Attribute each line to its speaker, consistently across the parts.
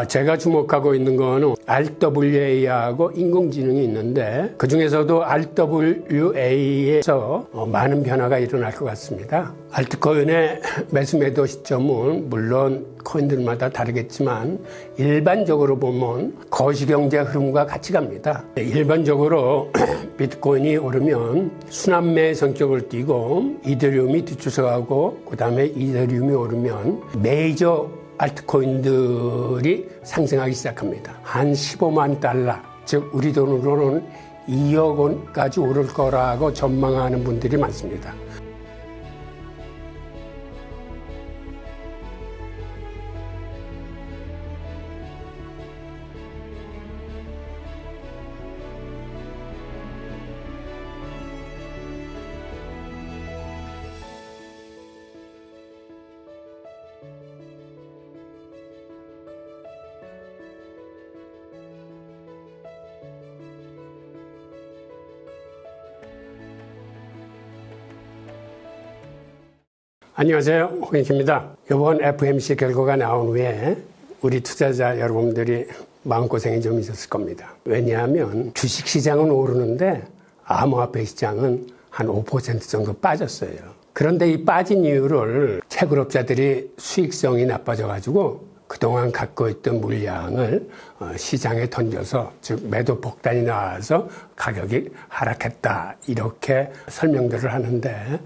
Speaker 1: 제가 주목하고 있는 거는 RWA하고 인공지능이 있는데 그중에서도 RWA에서 많은 변화가 일어날 것 같습니다. 알트코인의 매수 매도 시점은 물론 코인들마다 다르겠지만 일반적으로 보면 거시경제 흐름과 같이 갑니다. 일반적으로 비트코인이 오르면 순환매의 성격을 띠고 이더리움이 뒤쫓아가고 그 다음에 이더리움이 오르면 메이저 알트코인들이 상승하기 시작합니다. 한 15만 달러, 즉 우리 돈으로는 2억 원까지 오를 거라고 전망하는 분들이 많습니다. 안녕하세요. 홍익입니다. 이번 FOMC 결과가 나온 후에 우리 투자자 여러분들이 마음고생이 좀 있었을 겁니다. 왜냐하면 주식시장은 오르는데 암호화폐 시장은 한 5% 정도 빠졌어요. 그런데 이 빠진 이유를 채굴업자들이 수익성이 나빠져가지고 그동안 갖고 있던 물량을 시장에 던져서, 즉 매도 폭탄이 나와서 가격이 하락했다, 이렇게 설명들을 하는데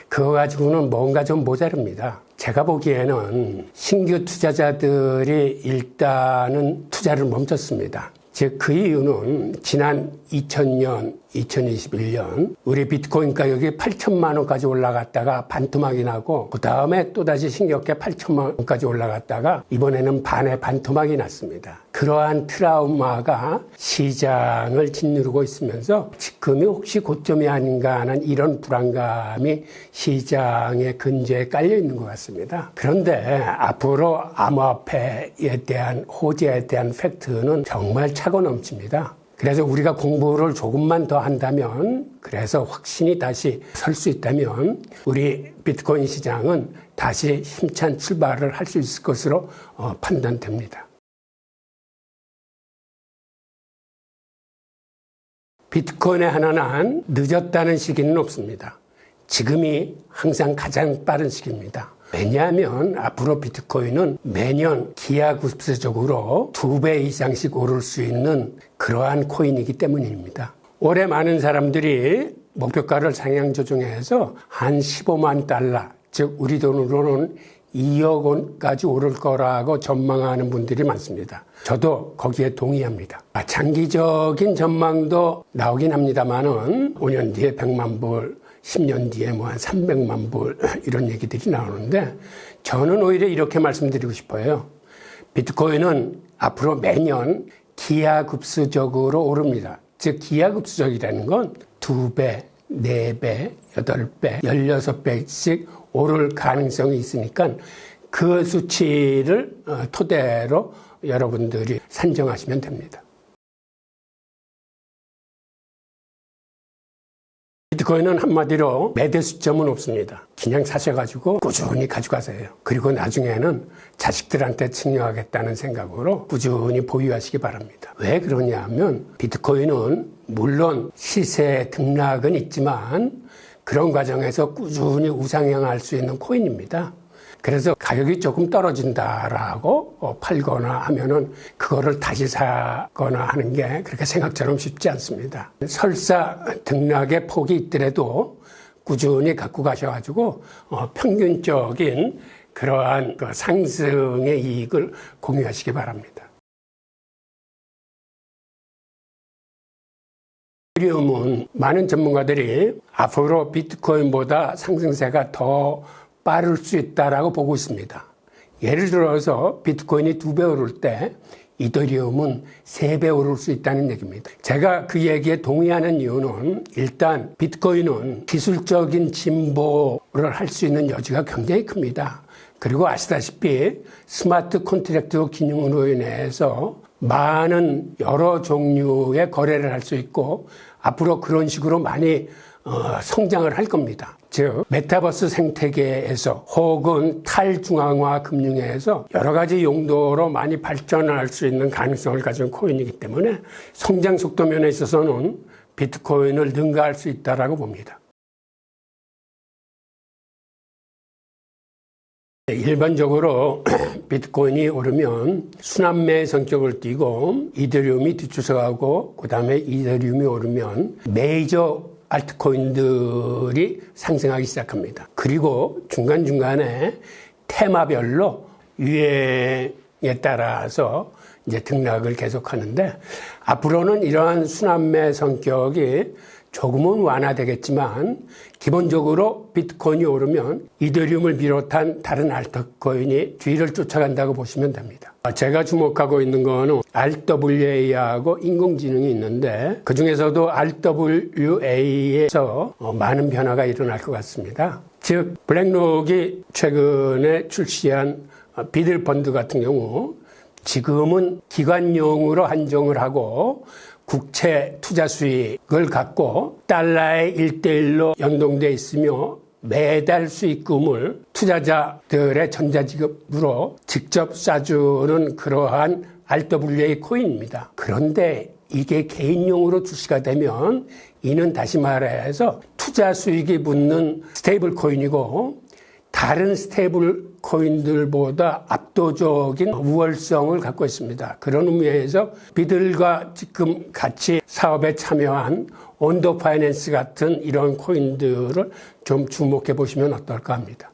Speaker 1: 그거 가지고는 뭔가 좀 모자릅니다. 제가 보기에는 신규 투자자들이 일단은 투자를 멈췄습니다. 즉 그 이유는 지난 2000년, 2021년 우리 비트코인 가격이 8천만 원까지 올라갔다가 반토막이 나고 그 다음에 또다시 신기하게 8천만 원까지 올라갔다가 이번에는 반토막이 났습니다. 그러한 트라우마가 시장을 짓누르고 있으면서 지금이 혹시 고점이 아닌가 하는 이런 불안감이 시장의 근저에 깔려 있는 것 같습니다. 그런데 앞으로 암호화폐에 대한 호재에 대한 팩트는 정말 차고 넘칩니다. 그래서 우리가 공부를 조금만 더 한다면, 그래서 확신이 다시 설 수 있다면 우리 비트코인 시장은 다시 힘찬 출발을 할 수 있을 것으로 판단됩니다. 비트코인에 하나는 늦었다는 시기는 없습니다. 지금이 항상 가장 빠른 시기입니다. 왜냐하면 앞으로 비트코인은 매년 기하급수적으로 2배 이상씩 오를 수 있는 그러한 코인이기 때문입니다. 올해 많은 사람들이 목표가를 상향 조정해서 한 15만 달러, 즉 우리 돈으로는 2억 원까지 오를 거라고 전망하는 분들이 많습니다. 저도 거기에 동의합니다. 장기적인 전망도 나오긴 합니다만은 5년 뒤에 100만 불, 10년 뒤에 뭐 한 300만 불 이런 얘기들이 나오는데 저는 오히려 이렇게 말씀드리고 싶어요. 비트코인은 앞으로 매년 기하급수적으로 오릅니다. 즉 기하급수적이라는 건 2배, 4배, 8배, 16배씩 오를 가능성이 있으니까 그 수치를 토대로 여러분들이 산정하시면 됩니다. 비트코인은 한마디로 매대 수점은 없습니다. 그냥 사셔가지고 꾸준히 가져가세요. 그리고 나중에는 자식들한테 증여하겠다는 생각으로 꾸준히 보유하시기 바랍니다. 왜 그러냐 하면 비트코인은 물론 시세 등락은 있지만 그런 과정에서 꾸준히 우상향할 수 있는 코인입니다. 그래서 가격이 조금 떨어진다라고 팔거나 하면은 그거를 다시 사거나 하는 게 그렇게 생각처럼 쉽지 않습니다. 설사 등락의 폭이 있더라도 꾸준히 갖고 가셔가지고 평균적인 그러한 그 상승의 이익을 공유하시기 바랍니다. 이더리움은 많은 전문가들이 앞으로 비트코인보다 상승세가 더 빠를 수 있다라고 보고 있습니다. 예를 들어서 비트코인이 2배 오를 때 이더리움은 3배 오를 수 있다는 얘기입니다. 제가 그 얘기에 동의하는 이유는 일단 비트코인은 기술적인 진보를 할 수 있는 여지가 굉장히 큽니다. 그리고 아시다시피 스마트 컨트랙트 기능으로 인해서 많은 여러 종류의 거래를 할 수 있고 앞으로 그런 식으로 많이 성장을 할 겁니다. 즉 메타버스 생태계에서 혹은 탈중앙화 금융에서 여러 가지 용도로 많이 발전할 수 있는 가능성을 가진 코인이기 때문에 성장 속도 면에 있어서는 비트코인을 능가할 수 있다라고 봅니다. 일반적으로 비트코인이 오르면 순환매 성격을 띠고 이더리움이 뒤쫓아가고 그 다음에 이더리움이 오르면 메이저 알트코인들이 상승하기 시작합니다. 그리고 중간중간에 테마별로 유행에 따라서 이제 등락을 계속하는데 앞으로는 이러한 순환매 성격이 조금은 완화되겠지만 기본적으로 비트코인이 오르면 이더리움을 비롯한 다른 알트코인이 뒤를 쫓아간다고 보시면 됩니다. 제가 주목하고 있는 거는 RWA하고 인공지능이 있는데 그중에서도 RWA에서 많은 변화가 일어날 것 같습니다. 즉 블랙록이 최근에 출시한 비들 펀드 같은 경우 지금은 기관용으로 한정을 하고 국채 투자 수익을 갖고 달러의 1대1로 연동돼 있으며 매달 수익금을 투자자들의 전자지급으로 직접 쏴주는 그러한 RWA 코인입니다. 그런데 이게 개인용으로 출시가 되면 이는 다시 말해서 투자 수익이 붙는 스테이블 코인이고 다른 스테이블 코인들보다 압도적인 우월성을 갖고 있습니다. 그런 의미에서 비들과 지금 같이 사업에 참여한 온도 파이낸스 같은 이런 코인들을 좀 주목해 보시면 어떨까 합니다.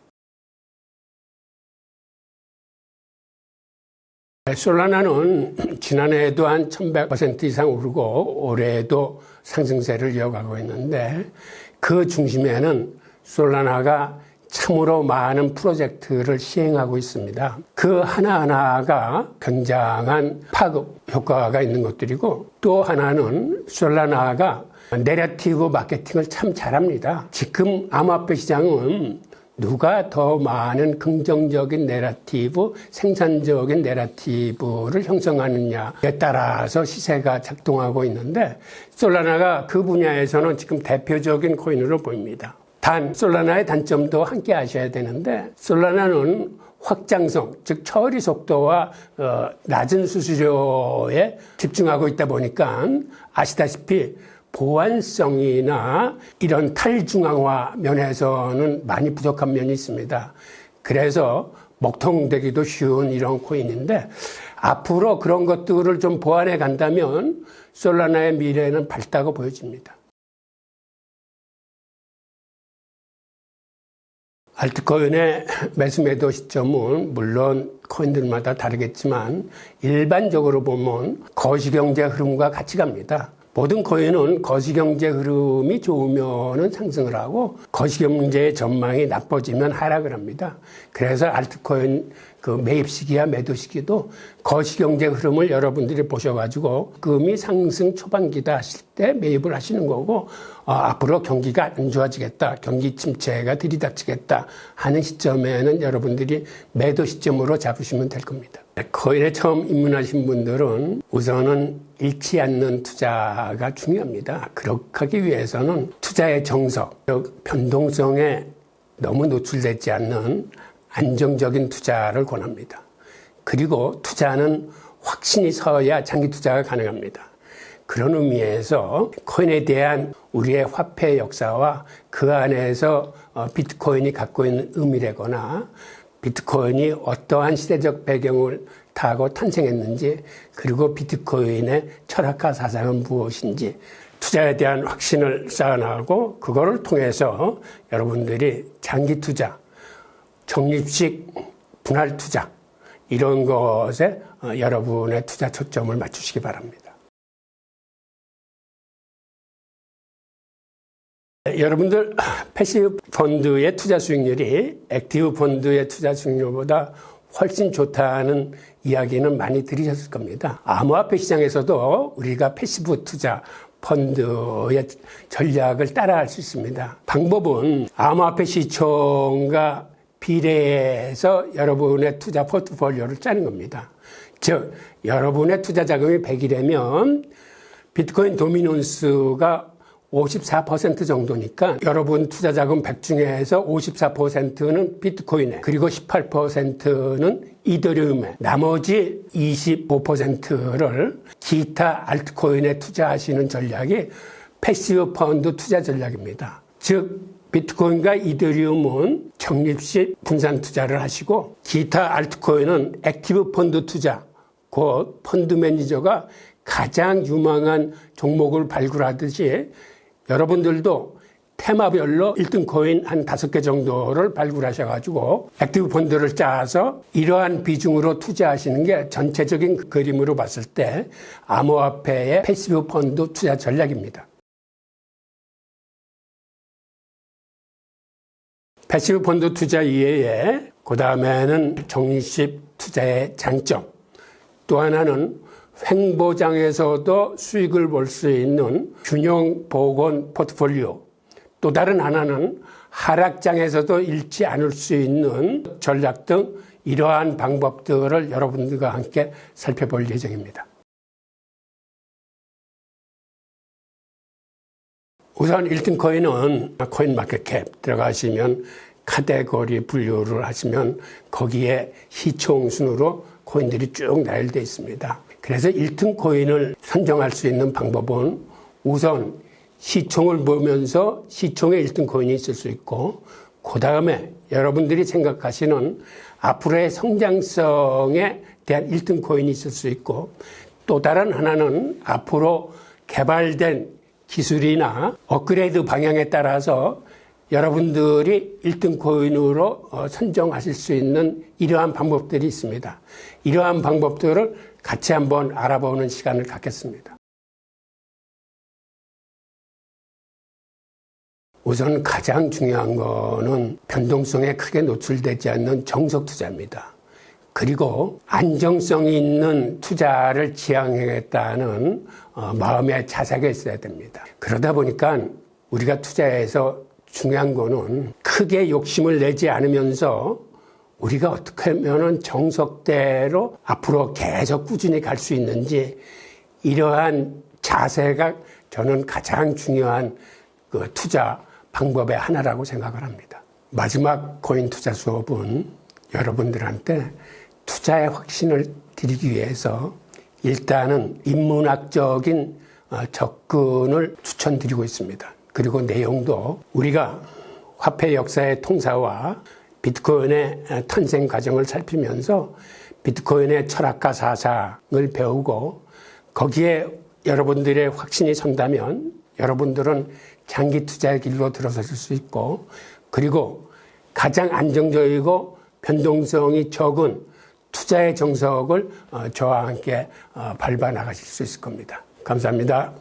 Speaker 1: 솔라나는 지난해에도 한 1100% 이상 오르고 올해에도 상승세를 이어가고 있는데 그 중심에는 솔라나가 참으로 많은 프로젝트를 시행하고 있습니다. 그 하나하나가 굉장한 파급 효과가 있는 것들이고 또 하나는 솔라나가 내러티브 마케팅을 참 잘합니다. 지금 암호화폐 시장은 누가 더 많은 긍정적인 내러티브, 생산적인 내러티브를 형성하느냐에 따라서 시세가 작동하고 있는데 솔라나가 그 분야에서는 지금 대표적인 코인으로 보입니다. 단 솔라나의 단점도 함께 아셔야 되는데 솔라나는 확장성, 즉 처리 속도와 낮은 수수료에 집중하고 있다 보니까 아시다시피 보안성이나 이런 탈중앙화 면에서는 많이 부족한 면이 있습니다. 그래서 먹통되기도 쉬운 이런 코인인데 앞으로 그런 것들을 좀 보완해 간다면 솔라나의 미래는 밝다고 보여집니다. 알트코인의 매수 매도 시점은 물론 코인들마다 다르겠지만 일반적으로 보면 거시경제 흐름과 같이 갑니다. 모든 코인은 거시경제 흐름이 좋으면 상승을 하고 거시경제 전망이 나빠지면 하락을 합니다. 그래서 알트코인 그 매입 시기와 매도 시기도 거시경제 흐름을 여러분들이 보셔가지고 금이 상승 초반기다 하실 때 매입을 하시는 거고 앞으로 경기가 안 좋아지겠다, 경기 침체가 들이닥치겠다 하는 시점에는 여러분들이 매도 시점으로 잡으시면 될 겁니다. 코인에 처음 입문하신 분들은 우선은 잃지 않는 투자가 중요합니다. 그렇게 하기 위해서는 투자의 정석, 즉 변동성에 너무 노출되지 않는 안정적인 투자를 권합니다. 그리고 투자는 확신이 서야 장기 투자가 가능합니다. 그런 의미에서 코인에 대한 우리의 화폐 역사와 그 안에서 비트코인이 갖고 있는 의미라거나 비트코인이 어떠한 시대적 배경을 타고 탄생했는지 그리고 비트코인의 철학과 사상은 무엇인지 투자에 대한 확신을 쌓아나가고 그거를 통해서 여러분들이 장기 투자, 적립식 분할 투자 이런 것에 여러분의 투자 초점을 맞추시기 바랍니다. 여러분들 패시브 펀드의 투자 수익률이 액티브 펀드의 투자 수익률보다 훨씬 좋다는 이야기는 많이 들으셨을 겁니다. 암호화폐 시장에서도 우리가 패시브 투자 펀드의 전략을 따라할 수 있습니다. 방법은 암호화폐 시총과 비례해서 여러분의 투자 포트폴리오를 짜는 겁니다. 즉 여러분의 투자 자금이 100이라면 비트코인 도미넌스가 54% 정도니까 여러분 투자자금 100 중에서 54%는 비트코인에, 그리고 18%는 이더리움에, 나머지 25%를 기타 알트코인에 투자하시는 전략이 패시브 펀드 투자 전략입니다. 즉 비트코인과 이더리움은 적립식 분산 투자를 하시고, 기타 알트코인은 액티브 펀드 투자, 곧 펀드 매니저가 가장 유망한 종목을 발굴하듯이 여러분들도 테마별로 1등 코인 한 5개 정도를 발굴하셔가지고 액티브 펀드를 짜서 이러한 비중으로 투자하시는 게 전체적인 그림으로 봤을 때 암호화폐의 패시브 펀드 투자 전략입니다. 패시브 펀드 투자 이외에 그 다음에는 적립식 투자의 장점, 또 하나는 횡보장에서도 수익을 볼 수 있는 균형 복원 포트폴리오, 또 다른 하나는 하락장에서도 잃지 않을 수 있는 전략 등 이러한 방법들을 여러분들과 함께 살펴볼 예정입니다. 우선 1등 코인은 코인마켓캡 들어가시면 카테고리 분류를 하시면 거기에 시총 순으로 코인들이 쭉 나열되어 있습니다. 그래서 1등 코인을 선정할 수 있는 방법은 우선 시총을 보면서 시총에 1등 코인이 있을 수 있고, 그 다음에 여러분들이 생각하시는 앞으로의 성장성에 대한 1등 코인이 있을 수 있고, 또 다른 하나는 앞으로 개발된 기술이나 업그레이드 방향에 따라서 여러분들이 1등 코인으로 선정하실 수 있는 이러한 방법들이 있습니다. 이러한 방법들을 같이 한번 알아보는 시간을 갖겠습니다. 우선 가장 중요한 거는 변동성에 크게 노출되지 않는 정석 투자입니다. 그리고 안정성이 있는 투자를 지향하겠다는 마음의 자세가 있어야 됩니다. 그러다 보니까 우리가 투자에서 중요한 거는 크게 욕심을 내지 않으면서 우리가 어떻게 하면 정석대로 앞으로 계속 꾸준히 갈 수 있는지, 이러한 자세가 저는 가장 중요한 그 투자 방법의 하나라고 생각을 합니다. 마지막 코인 투자 수업은 여러분들한테 투자의 확신을 드리기 위해서 일단은 인문학적인 접근을 추천드리고 있습니다. 그리고 내용도 우리가 화폐 역사의 통사와 비트코인의 탄생 과정을 살피면서 비트코인의 철학과 사상을 배우고, 거기에 여러분들의 확신이 선다면 여러분들은 장기 투자의 길로 들어설 수 있고, 그리고 가장 안정적이고 변동성이 적은 투자의 정석을 저와 함께 밟아 나가실 수 있을 겁니다. 감사합니다.